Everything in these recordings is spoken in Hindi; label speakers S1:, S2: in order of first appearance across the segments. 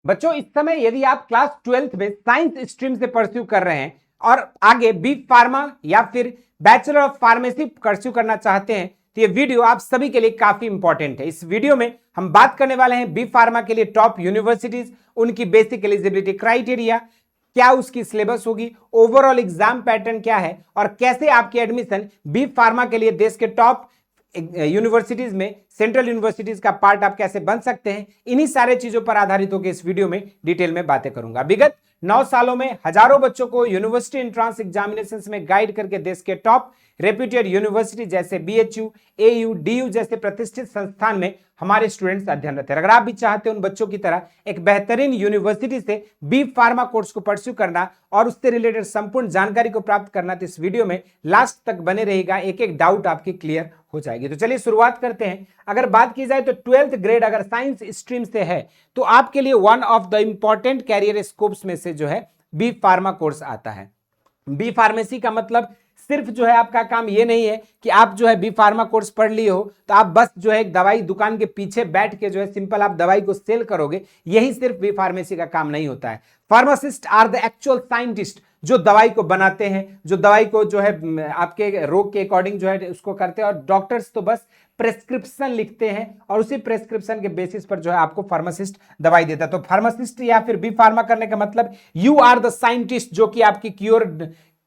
S1: बच्चों इस समय यदि आप क्लास 12th में साइंस स्ट्रीम से परस्यू कर रहे हैं और आगे बी फार्मा या फिर बैचलर ऑफ फार्मेसी परस्यू करना चाहते हैं तो ये वीडियो आप सभी के लिए काफी इंपॉर्टेंट है। इस वीडियो में हम बात करने वाले हैं बी फार्मा के लिए टॉप यूनिवर्सिटीज, उनकी बेसिक एलिजिबिलिटी क्राइटेरिया, क्या उसकी सिलेबस होगी, ओवरऑल एग्जाम पैटर्न क्या है और कैसे आपकी एडमिशन बी फार्मा के लिए देश के टॉप यूनिवर्सिटीज में, सेंट्रल यूनिवर्सिटीज का पार्ट आप कैसे बन सकते हैं। इन्हीं सारे चीजों पर आधारित होकर इस वीडियो में डिटेल में बातें करूंगा। विगत 9 सालों में हजारों बच्चों को यूनिवर्सिटी एंट्रेंस एग्जामिनेशंस में गाइड करके देश के टॉप रेप्यूटेड यूनिवर्सिटी जैसे बीएचयू, एयू, डीयू जैसे प्रतिष्ठित संस्थान में हमारे स्टूडेंट्स अध्ययनरत हैं। अगर आप भी चाहते हैं उन बच्चों की तरह एक बेहतरीन यूनिवर्सिटी से बी फार्मा कोर्स को परस्यू करना और उससे रिलेटेड संपूर्ण जानकारी को प्राप्त करना, तो इस वीडियो में लास्ट तक बने रहेगा, एक एक डाउट आपकी क्लियर हो जाएगी। तो चलिए शुरुआत करते हैं। अगर बात की जाए तो 12th ग्रेड अगर साइंस स्ट्रीम से है तो आपके लिए one of the important career scopes में से जो है बी फार्मा कोर्स आता है। बी फार्मेसी का मतलब सिर्फ जो है आपका काम ये नहीं है कि आप जो है बी फार्मा कोर्स पढ़ लिए हो तो आप बस जो है एक दवाई दुकान के पीछे बैठ के जो है सिंपल आप दवाई को सेल करोगे, यही सिर्फ बी फार्मेसी का काम नहीं होता है। Pharmacist are the actual scientist जो दवाई को बनाते हैं, जो दवाई को जो है आपके रोग के अकॉर्डिंग जो है उसको करते हैं, और डॉक्टर्स तो बस प्रेस्क्रिप्शन लिखते हैं और उसी प्रेस्क्रिप्शन के बेसिस पर जो है आपको फार्मासिस्ट दवाई देता है। तो फार्मासिस्ट या फिर बी फार्मा करने का मतलब यू आर द साइंटिस्ट जो कि आपकी क्योर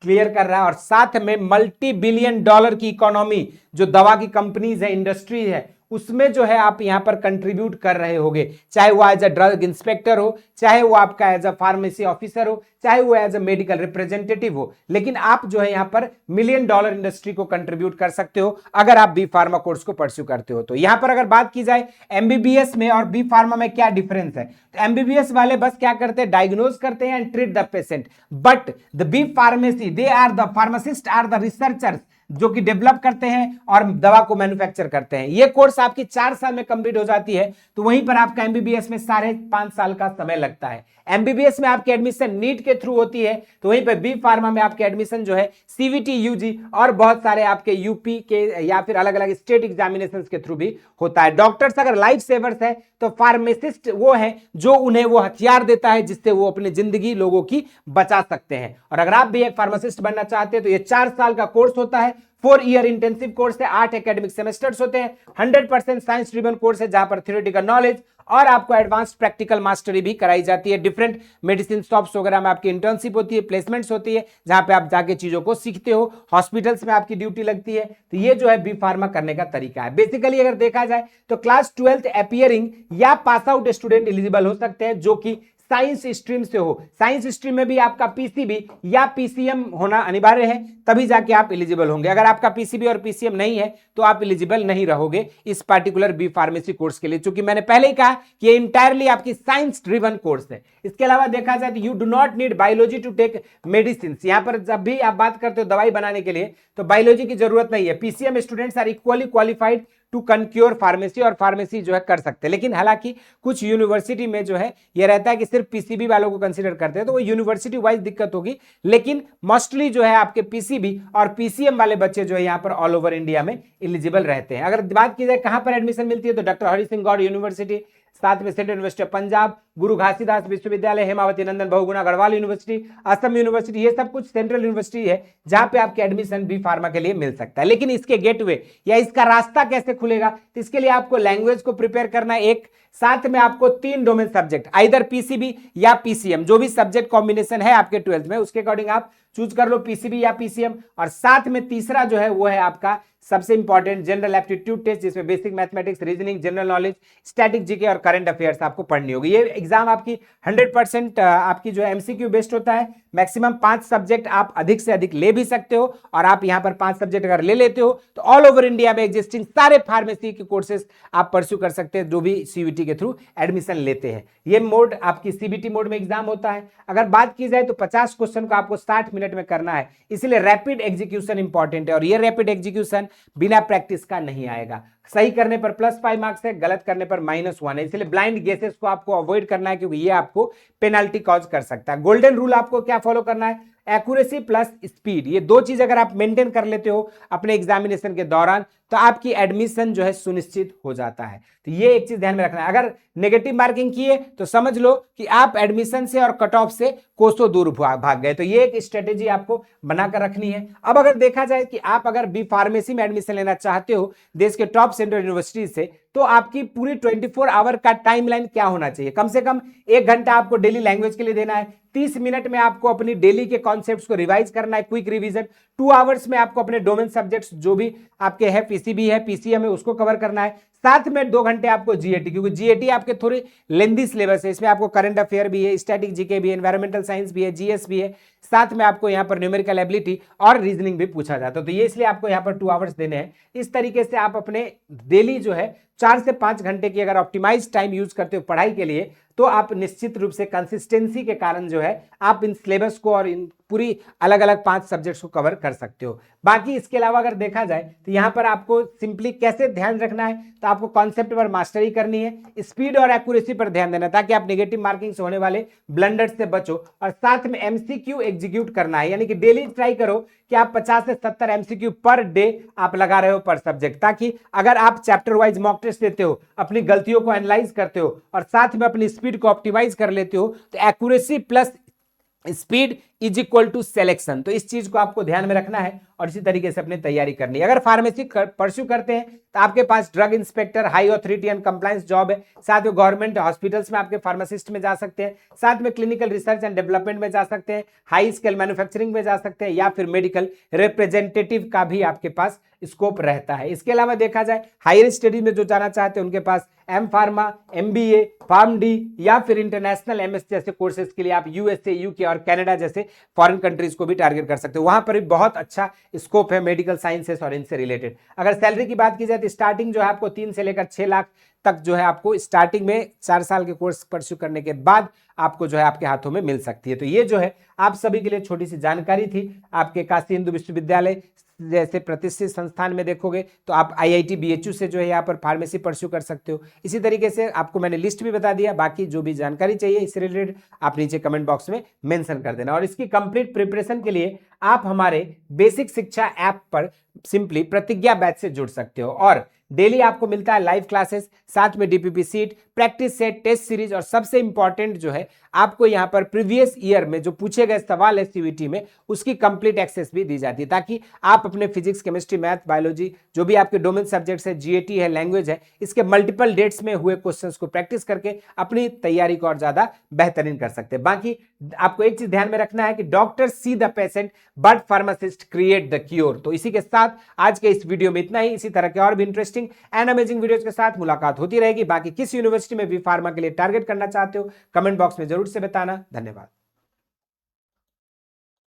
S1: क्लियर कर रहा है और साथ में मल्टी बिलियन डॉलर की इकोनॉमी जो दवा की कंपनीज है, इंडस्ट्री है, उसमें जो है आप यहां पर कंट्रीब्यूट कर रहे होगे, चाहे वो एज अ ड्रग इंस्पेक्टर हो, चाहे वो आपका एज अ फार्मेसी ऑफिसर हो, चाहे वो एज अ मेडिकल रिप्रेजेंटेटिव हो, लेकिन आप जो है यहां पर मिलियन डॉलर इंडस्ट्री को कंट्रीब्यूट कर सकते हो अगर आप बी फार्मा कोर्स को परस्यू करते हो। तो यहां पर अगर बात की जाए एमबीबीएस में और बी फार्मा में क्या डिफरेंस है, तो एमबीबीएस वाले बस क्या करते हैं, डायग्नोज करते हैं and treat the patient, but the B pharmacy they are the pharmacist are the researchers जो कि डेवलप करते हैं और दवा को मैन्युफैक्चर करते हैं। ये कोर्स आपकी 4 साल में कंप्लीट हो जाती है, तो वहीं पर आपका एमबीबीएस में 5.5 साल का समय लगता है। एमबीबीएस में आपकी एडमिशन नीट के थ्रू होती है, तो वहीं पर बी फार्मा में आपके एडमिशन जो है सीवीटी, यूजी और बहुत सारे आपके यूपी के या फिर अलग अलग स्टेट एग्जामिनेशन के थ्रू भी होता है। डॉक्टर्स अगर लाइफ सेवर्स है तो फार्मासिस्ट वो है जो उन्हें वो हथियार देता है जिससे वो अपनी जिंदगी लोगों की बचा सकते हैं। और अगर आप भी एक फार्मासिस्ट बनना चाहते हैं तो ये 4 साल का कोर्स होता है, 4 ईयर इंटेंसिव कोर्स है, 8 एकेडमिक सेमेस्टर्स होते हैं, 100% साइंस ड्रिवन कोर्स है जहां पर थ्योरेटिकल नॉलेज और आपको एडवांस प्रैक्टिकल मास्टरी भी कराई जाती है। डिफरेंट मेडिसिन शॉप्स वगैरह में आपकी इंटर्नशिप होती है, प्लेसमेंट्स होती है जहां पे आप जाके चीजों को सीखते हो, हॉस्पिटल्स में आपकी ड्यूटी लगती है। तो ये जो है बी फार्मा करने का तरीका है। बेसिकली अगर देखा जाए तो क्लास 12th अपीयरिंग या पास आउट स्टूडेंट एलिजिबल हो सकते हैं जो कि साइंस स्ट्रीम से हो। साइंस स्ट्रीम में भी आपका पीसीबी या पीसीएम होना अनिवार्य है, तभी जाके आप एलिजिबल होंगे। अगर आपका पीसीबी और पीसीएम नहीं है तो आप एलिजिबल नहीं रहोगे इस पार्टिकुलर बी फार्मेसी कोर्स के लिए, क्योंकि मैंने पहले ही कहा कि ये इंटायरली आपकी साइंस ड्रिवन कोर्स है। इसके अलावा देखा जाए तो you do not need biology to take medicine. यहां पर जब भी आप बात करते हो दवाई बनाने के लिए तो बायोलॉजी की जरूरत नहीं है। PCM students are equally qualified to conquer pharmacy और फार्मेसी जो है कर सकते हैं। लेकिन हालांकि कुछ यूनिवर्सिटी में जो है ये रहता है कि सिर्फ पीसीबी वालों को कंसीडर करते हैं, तो वो यूनिवर्सिटी वाइज दिक्कत होगी, लेकिन मोस्टली जो है आपके पीसीबी और पीसीएम वाले बच्चे जो है यहाँ पर ऑल ओवर इंडिया में एलिजिबल रहते हैं। अगर बात की जाए कहां पर एडमिशन मिलती है तो डॉक्टर हरि सिंह गौड़ यूनिवर्सिटी, साथ में सेंट्रल यूनिवर्सिटी ऑफ पंजाब, गुरु घासीदास विश्वविद्यालय, हेमावती नंदन बहुगुणा गढ़वाल यूनिवर्सिटी, असम यूनिवर्सिटी, ये सब कुछ सेंट्रल यूनिवर्सिटी है जहां पे आपके एडमिशन बी फार्मा के लिए मिल सकता है। लेकिन इसके गेटवे या इसका रास्ता कैसे खुलेगा, तो इसके लिए आपको लैंग्वेज को प्रिपेयर करना है, एक साथ में आपको 3 डोमेन सब्जेक्ट आइदर पीसीबी या पीसीएम, जो भी सब्जेक्ट कॉम्बिनेशन है आपके 12th में उसके अकॉर्डिंग आप चूज कर लो पीसीबी या पीसीएम। और साथ में तीसरा जो है वो है आपका सबसे इंपॉर्टेंट जनरल एप्टीट्यूड टेस्ट, जिसमें basic mathematics, reasoning, general knowledge, static GK और करंट अफेयर्स आपको पढ़नी होगी। ये एग्जाम आपकी 100% आपकी जो है एमसीक्यू बेस्ड होता है। मैक्सिमम 5 सब्जेक्ट आप अधिक से अधिक ले भी सकते हो, और आप यहां पर 5 सब्जेक्ट अगर ले लेते हो तो ऑल ओवर इंडिया में एग्जिस्टिंग सारे फार्मेसी के कोर्सेज आप परस्यू कर सकते हैं जो भी सीयूटी के थ्रू एडमिशन लेते हैं। ये मोड आपकी सीबीटी मोड में एग्जाम होता है। अगर बात की जाए तो 50 क्वेश्चन को आपको 60 मिनट में करना है, इसलिए रैपिड एग्जीक्यूशन इंपॉर्टेंट है, और ये रैपिड एग्जीक्यूशन बिना प्रैक्टिस का नहीं आएगा। सही करने पर +5 मार्क्स है, गलत करने पर -1 है, इसलिए ब्लाइंड गेसेस को आपको अवॉइड करना है क्योंकि ये आपको पेनल्टी कॉज कर सकता है। गोल्डन रूल आपको क्या फॉलो करना है, एक्यूरेसी प्लस स्पीड, ये 2 चीज अगर आप मेंटेन कर लेते हो अपने एग्जामिनेशन के दौरान तो आपकी एडमिशन जो है सुनिश्चित हो जाता है। तो ये एक चीज ध्यान में रखना है। अगर नेगेटिव मार्किंग किए तो समझ लो कि आप एडमिशन से और कट ऑफ से कोसों दूर भाग गए। तो ये एक स्ट्रेटेजी आपको बनाकर रखनी है। अब अगर देखा जाए कि आप अगर बी फार्मेसी में एडमिशन लेना चाहते हो देश के टॉप सेंट्रल यूनिवर्सिटी से, तो आपकी पूरी 24 आवर का टाइमलाइन क्या होना चाहिए? कम से कम 1 घंटा आपको डेली लैंग्वेज के लिए देना है, 30 मिनट में आपको अपनी डेली के कॉन्सेप्ट्स को रिवाइज करना है, क्विक रिवीजन। 2 आवर्स में आपको अपने डोमेन सब्जेक्ट्स जो भी आपके है, पीसीबी है, पीसीएम है, उसको कवर करना है। साथ में 2 घंटे आपको जीएटी, क्योंकि जीएटी आपके थोड़ी लेंदी सिलेबस है, इसमें आपको करंट अफेयर भी है, स्टैटिक जीके भी है, एनवायरमेंटल साइंस भी है, जीएस भी है, साथ में आपको यहाँ पर न्यूमेरिकल एबिलिटी और रीजनिंग भी पूछा जाता है। तो ये इसलिए आपको यहाँ पर 2 आवर्स देने हैं। इस तरीके से आप अपने डेली जो है 4 से 5 घंटे की अगर ऑप्टिमाइज टाइम यूज करते हो पढ़ाई के लिए, तो आप निश्चित रूप से कंसिस्टेंसी के कारण जो है आप इन सिलेबस को और इन पूरी अलग अलग 5 सब्जेक्ट्स को कवर कर सकते हो। बाकी इसके अलावा अगर देखा जाए तो यहाँ पर आपको सिंपली कैसे ध्यान रखना है, तो आपको कॉन्सेप्ट पर मास्टरी करनी है, स्पीड और एक्यूरेसी पर ध्यान देना ताकि आप नेगेटिव मार्किंग से होने वाले ब्लंडर्स से बचो, और साथ में एमसीक्यू एग्जीक्यूट करना है, यानी कि डेली ट्राई करो कि आप 50 से 70 एमसीक्यू पर डे आप लगा रहे हो पर सब्जेक्ट, ताकि अगर आप चैप्टर वाइज मॉक टेस्ट देते हो, अपनी गलतियों को एनालाइज करते हो और साथ में अपनी स्पीड को ऑप्टिमाइज कर लेते हो, तो accuracy plus speed is equal to selection. तो इस चीज को आपको ध्यान में रखना है और इसी तरीके से अपनी तैयारी करनी है। अगर फार्मेसी परस्यू करते हैं तो आपके पास drug inspector, high authority and compliance job है, साथ में गवर्नमेंट हॉस्पिटल्स में आपके फार्मासिस्ट में जा सकते हैं, साथ में क्लिनिकल रिसर्च एंड डेवलपमेंट में जा सकते हैं, हाई स्केल मैन्युफैक्चरिंग में जा सकते हैं, या फिर मेडिकल रिप्रेजेंटेटिव का भी आपके पास स्कोप रहता है। इसके अलावा देखा जाए हायर स्टडी में जो जाना चाहते हैं उनके पास M pharma, MBA, pharm D या फिर इंटरनेशनल एमएस जैसे कोर्सेज के लिए आप यूएसए, यूके और कनाडा जैसे फॉरेन कंट्रीज को भी टारगेट कर सकते हो। वहां पर भी बहुत अच्छा स्कोप है मेडिकल साइंसेस और इनसे रिलेटेड। अगर सैलरी की बात की जाए तो स्टार्टिंग जो है आपको 3 से लेकर 6 लाख तक जो है आपको स्टार्टिंग में 4 साल के कोर्स परस्यू करने के बाद आपको जो है आपके हाथों में मिल सकती है। तो ये जो है आप सभी के लिए छोटी सी जानकारी थी। आपके काशी हिंदू विश्वविद्यालय जैसे प्रतिष्ठित संस्थान में देखोगे तो आप आईआईटी बीएचयू से जो है यहाँ पर फार्मेसी परस्यू कर सकते हो। इसी तरीके से आपको मैंने लिस्ट भी बता दिया, बाकी जो भी जानकारी चाहिए इससे रिलेटेड आप नीचे कमेंट बॉक्स में मेंशन कर देना। और इसकी कंप्लीट प्रिपरेशन के लिए आप हमारे बेसिक शिक्षा ऐप पर सिंपली प्रतिज्ञा बैच से जुड़ सकते हो, और डेली आपको मिलता है लाइव क्लासेस, साथ में DPP sheet, practice set, test series, और सबसे इंपॉर्टेंट जो है आपको यहाँ पर प्रीवियस ईयर में जो पूछे गए सवाल है सीवीटी में उसकी कंप्लीट एक्सेस भी दी जाती है, ताकि आप अपने फिजिक्स, केमिस्ट्री, मैथ, बायोलॉजी जो भी आपके डोमेन सब्जेक्ट्स है, जीएटी है, लैंग्वेज है, इसके मल्टीपल डेट्स में हुए क्वेश्चंस को प्रैक्टिस करके अपनी तैयारी को और ज्यादा बेहतरीन कर सकते हैं। बाकी आपको एक चीज ध्यान में रखना है कि doctor see the patient but pharmacist create the cure. तो इसी के साथ आज के इस वीडियो में इतना ही। इसी तरह के और भी इंटरेस्टिंग एंड अमेजिंग वीडियोस के साथ मुलाकात होती रहेगी। बाकी किस यूनिवर्सिटी में बी फार्मा के लिए टारगेट करना चाहते हो कमेंट बॉक्स में जरूर से बताना। धन्यवाद।